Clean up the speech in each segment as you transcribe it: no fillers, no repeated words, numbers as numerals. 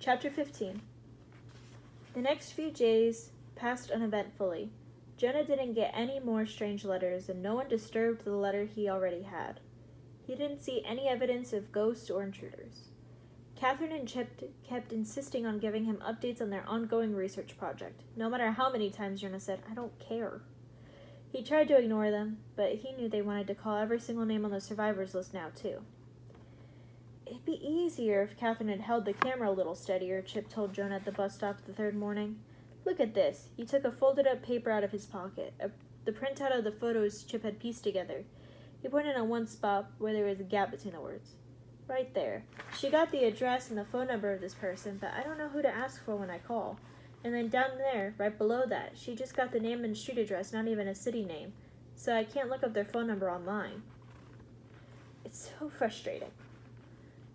Chapter 15. The next few days passed uneventfully. Jonah didn't get any more strange letters, and no one disturbed the letter he already had. He didn't see any evidence of ghosts or intruders. Catherine and Chip kept insisting on giving him updates on their ongoing research project, no matter how many times Jonah said, "I don't care." He tried to ignore them, but he knew they wanted to call every single name on the survivors list now, too. "It'd be easier if Catherine had held the camera a little steadier," Chip told Jonah at the bus stop the third morning. "Look at this." He took a folded-up paper out of his pocket, the printout of the photos Chip had pieced together. He pointed at one spot where there was a gap between the words. "Right there. She got the address and the phone number of this person, but I don't know who to ask for when I call. And then down there, right below that, she just got the name and street address, not even a city name, so I can't look up their phone number online." "It's so frustrating."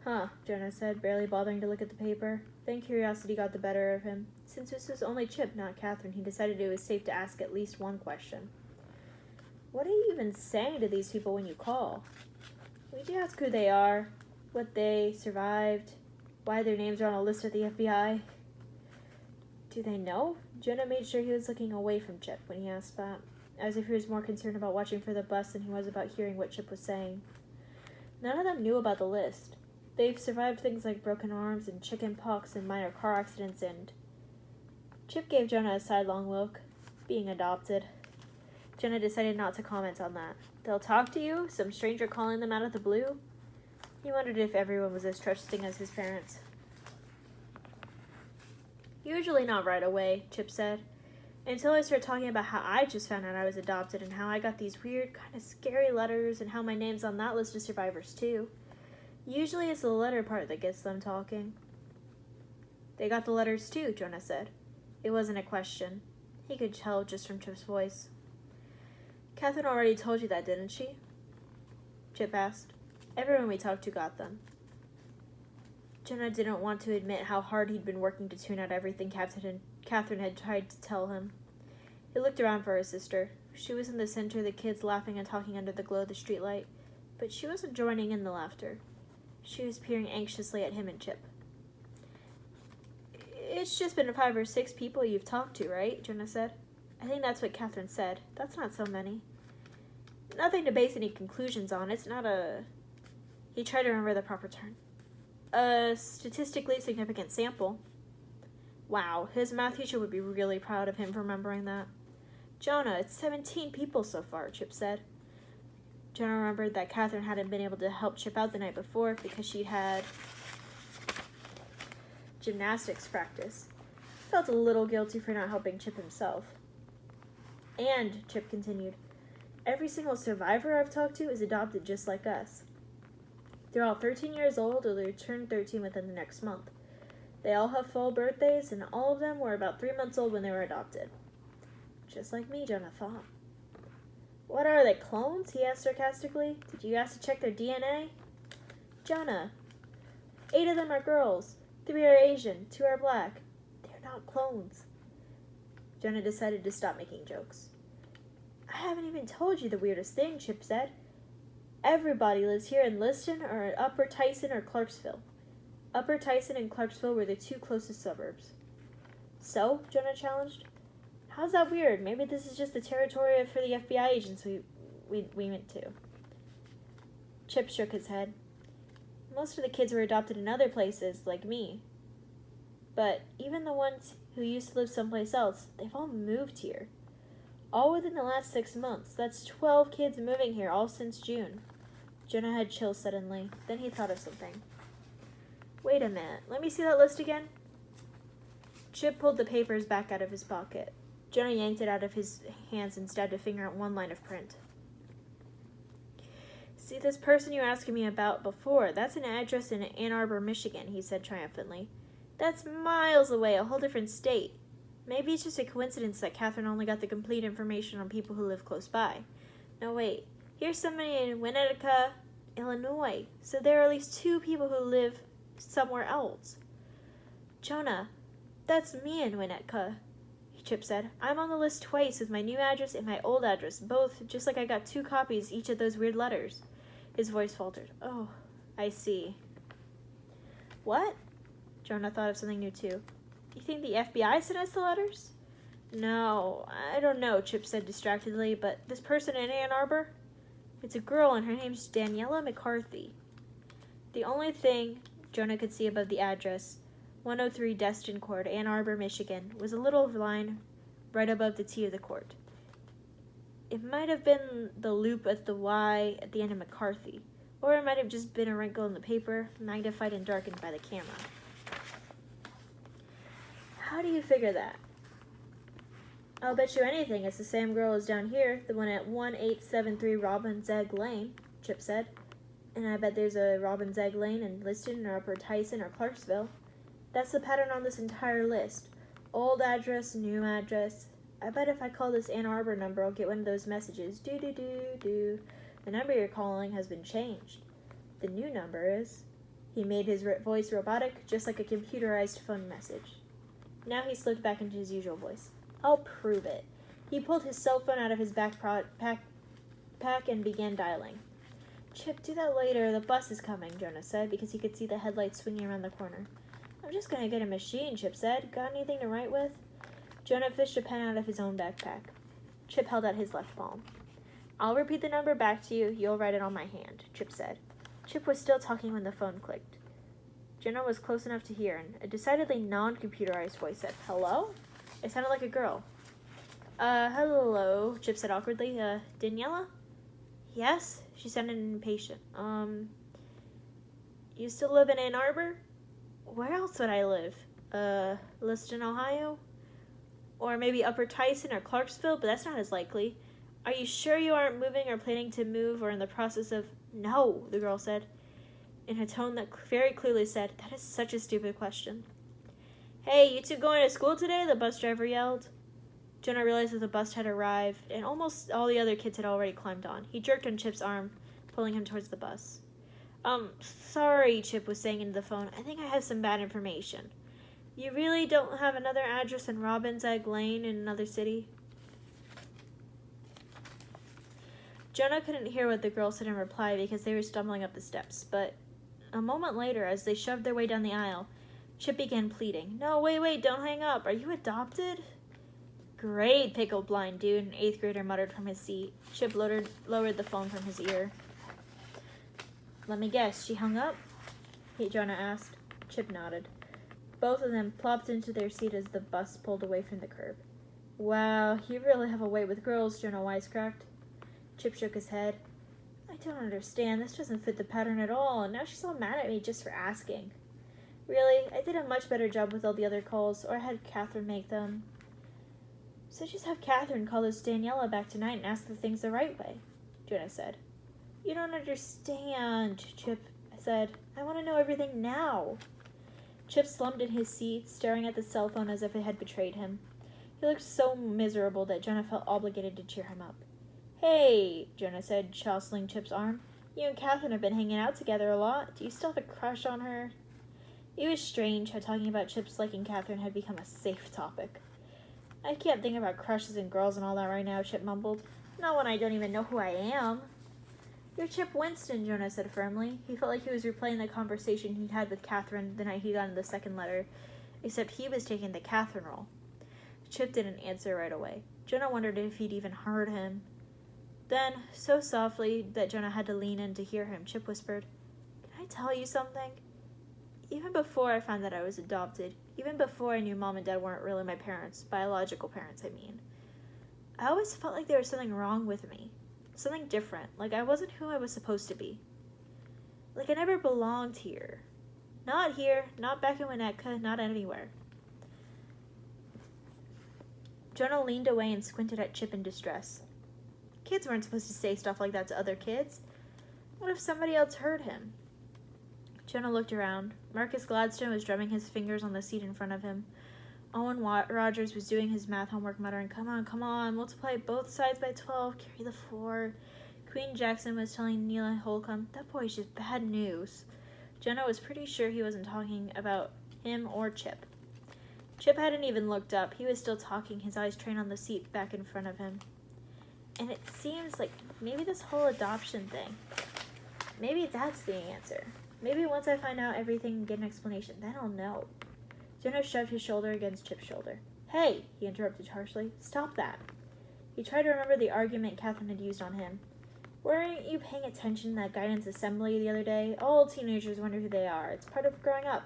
"Huh," Jonah said, barely bothering to look at the paper. Then curiosity got the better of him. Since this was only Chip, not Catherine, he decided it was safe to ask at least one question. "What are you even saying to these people when you call?" "We do ask who they are, what they survived, why their names are on a list at the FBI." "Do they know?" Jonah made sure he was looking away from Chip when he asked that, as if he was more concerned about watching for the bus than he was about hearing what Chip was saying. None of them knew about the list. They've survived things like broken arms and chicken pox and minor car accidents and... Chip gave Jonah a sidelong look. Being adopted. Jonah decided not to comment on that. They'll talk to you? Some stranger calling them out of the blue? He wondered if everyone was as trusting as his parents. "Usually not right away," Chip said. "Until I start talking about how I just found out I was adopted and how I got these weird, kind of scary letters and how my name's on that list of survivors too. Usually it's the letter part that gets them talking." "They got the letters too," Jonah said. It wasn't a question. He could tell just from Chip's voice. "Catherine already told you that, didn't she?" Chip asked. "Everyone we talked to got them." Jonah didn't want to admit how hard he'd been working to tune out everything Catherine had tried to tell him. He looked around for his sister. She was in the center, the kids laughing and talking under the glow of the streetlight, but she wasn't joining in the laughter. She was peering anxiously at him and Chip. "It's just been 5 or 6 people you've talked to, right?" Jonah said. "I think that's what Catherine said. That's not so many." "Nothing to base any conclusions on. It's not a..." He tried to remember the proper term. "A statistically significant sample." Wow, his math teacher would be really proud of him for remembering that. "Jonah, it's 17 people so far," Chip said. Jonah remembered that Catherine hadn't been able to help Chip out the night before because she'd had gymnastics practice. He felt a little guilty for not helping Chip himself. "And," Chip continued, "every single survivor I've talked to is adopted just like us. They're all 13 years old or they'll turn 13 within the next month. They all have full birthdays and all of them were about 3 months old when they were adopted." Just like me, Jonah thought. "What are they, clones?" he asked sarcastically. "Did you ask to check their DNA?" "Jonah, 8 of them are girls. 3 are Asian, 2 are black. They're not clones." Jonah decided to stop making jokes. "I haven't even told you the weirdest thing," Chip said. "Everybody lives here in Liston or in Upper Tyson or Clarksville." Upper Tyson and Clarksville were the 2 closest suburbs. "So?" Jonah challenged. "How's that weird? Maybe this is just the territory for the FBI agents we went to." Chip shook his head. "Most of the kids were adopted in other places, like me. But even the ones who used to live someplace else, they've all moved here. All within the last 6 months. That's 12 kids moving here, all since June." Jonah had chills suddenly. Then he thought of something. "Wait a minute. Let me see that list again." Chip pulled the papers back out of his pocket. Jonah yanked it out of his hands and stabbed a finger at one line of print. "See this person you were asking me about before? That's an address in Ann Arbor, Michigan," he said triumphantly. "That's miles away, a whole different state. Maybe it's just a coincidence that Catherine only got the complete information on people who live close by. No, wait. Here's somebody in Winnetka, Illinois. So there are at least 2 people who live somewhere else." "Jonah, that's me in Winnetka," Chip said. "I'm on the list twice with my new address and my old address, both just like I got 2 copies each of those weird letters." His voice faltered. "Oh, I see." "What?" Jonah thought of something new too. You think the FBI sent us the letters? No, I don't know, Chip said distractedly, but this person in Ann Arbor? It's a girl and her name's Daniela McCarthy. The only thing Jonah could see above the address, 103 Destin Court, Ann Arbor, Michigan, was a little line right above the T of the court. It might have been the loop at the Y at the end of McCarthy, or it might have just been a wrinkle in the paper, magnified and darkened by the camera. How do you figure that? I'll bet you anything it's the same girl as down here, the one at 1873 Robin's Egg Lane, Chip said. And I bet there's a Robin's Egg Lane in Liston or Upper Tyson or Clarksville. That's the pattern on this entire list. Old address, new address. I bet if I call this Ann Arbor number, I'll get one of those messages. Do. The number you're calling has been changed. The new number is... He made his voice robotic, just like a computerized phone message. Now he slipped back into his usual voice. I'll prove it. He pulled his cell phone out of his backpack and began dialing. Chip, do that later. The bus is coming, Jonah said, because he could see the headlights swinging around the corner. I'm just going to get a machine, Chip said. Got anything to write with? Jonah fished a pen out of his own backpack. Chip held out his left palm. I'll repeat the number back to you. You'll write it on my hand, Chip said. Chip was still talking when the phone clicked. Jonah was close enough to hear, and a decidedly non-computerized voice said, Hello? It sounded like a girl. Hello, Chip said awkwardly. Daniela? Yes? She sounded impatient. You still live in Ann Arbor? Where else would I live? Liston, Ohio? Or maybe Upper Tyson or Clarksville, but that's not as likely. Are you sure you aren't moving or planning to move or in the process of... No, the girl said, in a tone that very clearly said, that is such a stupid question. Hey, you two going to school today? The bus driver yelled. Jonah realized that the bus had arrived, and almost all the other kids had already climbed on. He jerked on Chip's arm, pulling him towards the bus. Sorry, Chip was saying into the phone. I think I have some bad information. You really don't have another address in Robin's Egg Lane in another city? Jonah couldn't hear what the girl said in reply because they were stumbling up the steps, but a moment later, as they shoved their way down the aisle, Chip began pleading. No, wait, don't hang up. Are you adopted? Great, pickled blind dude, an 8th grader muttered from his seat. Chip lowered the phone from his ear. Let me guess, she hung up? Jonah asked. Chip nodded. Both of them plopped into their seat as the bus pulled away from the curb. Wow, you really have a way with girls, Jonah wisecracked. Chip shook his head. I don't understand. This doesn't fit the pattern at all, and now she's all mad at me just for asking. Really, I did a much better job with all the other calls, or I had Catherine make them. So just have Catherine call this Daniela back tonight and ask the things the right way, Jonah said. You don't understand, Chip said. I want to know everything now. Chip slumped in his seat, staring at the cell phone as if it had betrayed him. He looked so miserable that Jonah felt obligated to cheer him up. Hey, Jonah said, jostling Chip's arm. You and Catherine have been hanging out together a lot. Do you still have a crush on her? It was strange how talking about Chip's liking Catherine had become a safe topic. I can't think about crushes and girls and all that right now, Chip mumbled. Not when I don't even know who I am. You're Chip Winston, Jonah said firmly. He felt like he was replaying the conversation he'd had with Catherine the night he got in the second letter, except he was taking the Catherine role. Chip didn't answer right away. Jonah wondered if he'd even heard him. Then, so softly that Jonah had to lean in to hear him, Chip whispered, Can I tell you something? Even before I found that I was adopted, even before I knew Mom and Dad weren't really my parents, biological parents, I mean, I always felt like there was something wrong with me. Something different, like I wasn't who I was supposed to be. Like I never belonged here. Not here, not back in Winnetka, not anywhere. Jonah leaned away and squinted at Chip in distress. Kids weren't supposed to say stuff like that to other kids. What if somebody else heard him? Jonah looked around. Marcus Gladstone was drumming his fingers on the seat in front of him. Owen Rogers was doing his math homework, muttering, come on, multiply both sides by 12, carry the 4. Queen Jackson was telling Neela Holcomb, that boy's just bad news. Jonah was pretty sure he wasn't talking about him or Chip. Chip hadn't even looked up. He was still talking, his eyes trained on the seat back in front of him. And it seems like maybe this whole adoption thing, maybe that's the answer. Maybe once I find out everything and get an explanation, then I'll know. Jonah shoved his shoulder against Chip's shoulder. Hey, he interrupted harshly. Stop that. He tried to remember the argument Catherine had used on him. Weren't you paying attention to that guidance assembly the other day? All teenagers wonder who they are. It's part of growing up.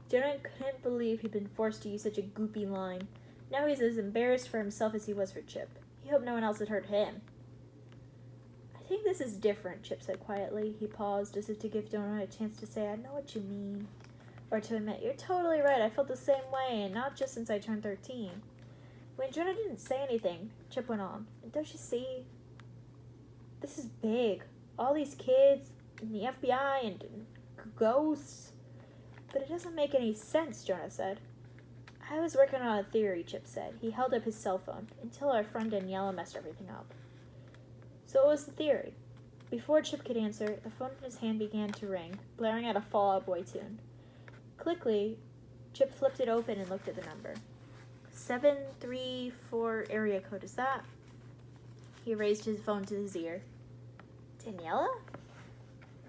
Jonah couldn't believe he'd been forced to use such a goopy line. Now he's as embarrassed for himself as he was for Chip. He hoped no one else had heard him. I think this is different, Chip said quietly. He paused as if to give Jonah a chance to say, I know what you mean. Or to admit, you're totally right, I felt the same way, and not just since I turned 13. When Jonah didn't say anything, Chip went on. And don't you see? This is big. All these kids, and the FBI, and ghosts. But it doesn't make any sense, Jonah said. I was working on a theory, Chip said. He held up his cell phone, until our friend Daniela messed everything up. So what was the theory? Before Chip could answer, the phone in his hand began to ring, blaring out a Fall Out Boy tune. Quickly, Chip flipped it open and looked at the number. 734 area code, is that? He raised his phone to his ear. Daniela?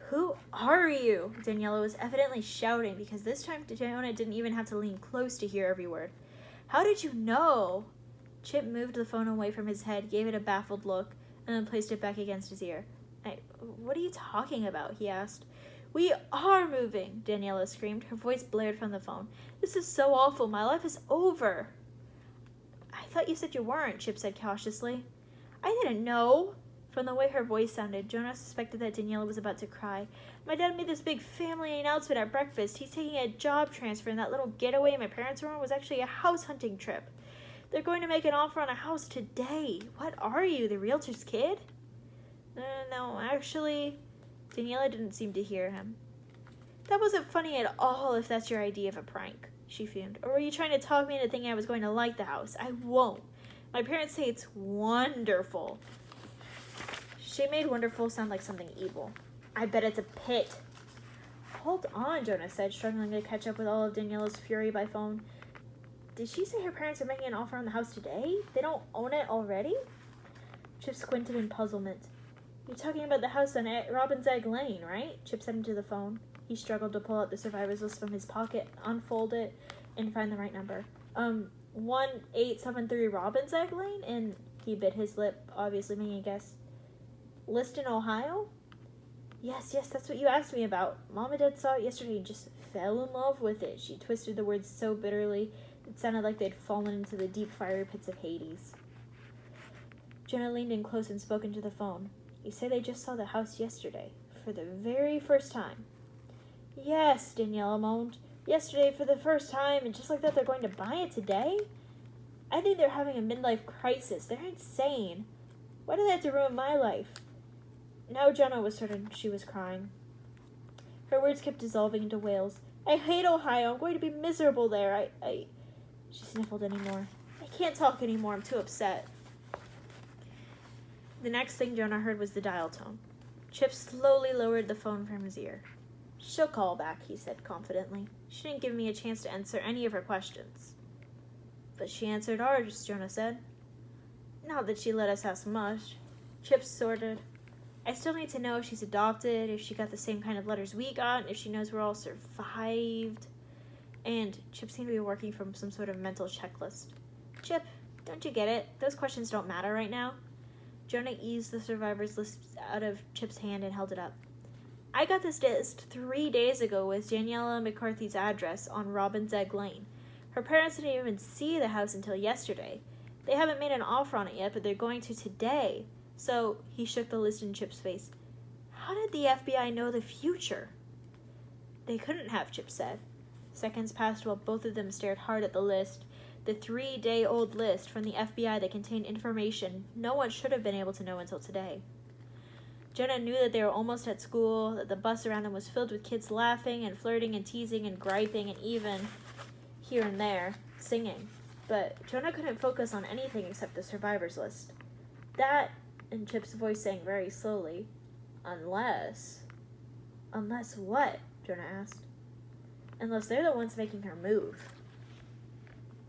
Who are you? Daniela was evidently shouting because this time Jonah didn't even have to lean close to hear every word. How did you know? Chip moved the phone away from his head, gave it a baffled look, and then placed it back against his ear. What are you talking about? He asked. We are moving, Daniela screamed. Her voice blared from the phone. This is so awful. My life is over. I thought you said you weren't, Chip said cautiously. I didn't know. From the way her voice sounded, Jonah suspected that Daniela was about to cry. My dad made this big family announcement at breakfast. He's taking a job transfer, and that little getaway my parents were on was actually a house hunting trip. They're going to make an offer on a house today. What are you, the realtor's kid? No, actually... Daniela didn't seem to hear him. That wasn't funny at all if that's your idea of a prank, she fumed. Or were you trying to talk me into thinking I was going to like the house? I won't. My parents say it's wonderful. She made wonderful sound like something evil. I bet it's a pit. Hold on, Jonah said, struggling to catch up with all of Daniela's fury by phone. Did she say her parents are making an offer on the house today? They don't own it already? Chip squinted in puzzlement. You're talking about the house on Robin's Egg Lane, right? Chip said into the phone. He struggled to pull out the survivor's list from his pocket, unfold it, and find the right number. 1873 Robin's Egg Lane? And he bit his lip, obviously making a guess. List in Ohio? Yes, that's what you asked me about. Mom and Dad saw it yesterday and just fell in love with it. She twisted the words so bitterly, it sounded like they'd fallen into the deep fiery pits of Hades. Jonah leaned in close and spoke into the phone. You say they just saw the house yesterday, for the very first time. Yes, Daniela moaned. Yesterday for the first time, and just like that they're going to buy it today? I think they're having a midlife crisis. They're insane. Why do they have to ruin my life? Now Jonah was certain she was crying. Her words kept dissolving into wails. I hate Ohio. I'm going to be miserable there. She sniffled anymore. I can't talk anymore. I'm too upset. The next thing Jonah heard was the dial tone. Chip slowly lowered the phone from his ear. She'll call back, he said confidently. She didn't give me a chance to answer any of her questions. But she answered ours, Jonah said. Not that she let us ask much. Chip sorted. I still need to know if she's adopted, if she got the same kind of letters we got, and if she knows we're all survived. And Chip seemed to be working from some sort of mental checklist. Chip, don't you get it? Those questions don't matter right now. Jonah eased the survivor's list out of Chip's hand and held it up. I got this list 3 days ago with Daniela McCarthy's address on Robin's Egg Lane. Her parents didn't even see the house until yesterday. They haven't made an offer on it yet, but they're going to today. So, he shook the list in Chip's face. How did the FBI know the future? They couldn't have, Chip said. Seconds passed while both of them stared hard at the list. The 3-day-old list from the FBI that contained information no one should have been able to know until today. Jonah knew that they were almost at school, that the bus around them was filled with kids laughing and flirting and teasing and griping and even, here and there, singing. But Jonah couldn't focus on anything except the survivor's list. That, and Chip's voice sang very slowly, unless... Unless what? Jonah asked. Unless they're the ones making her move.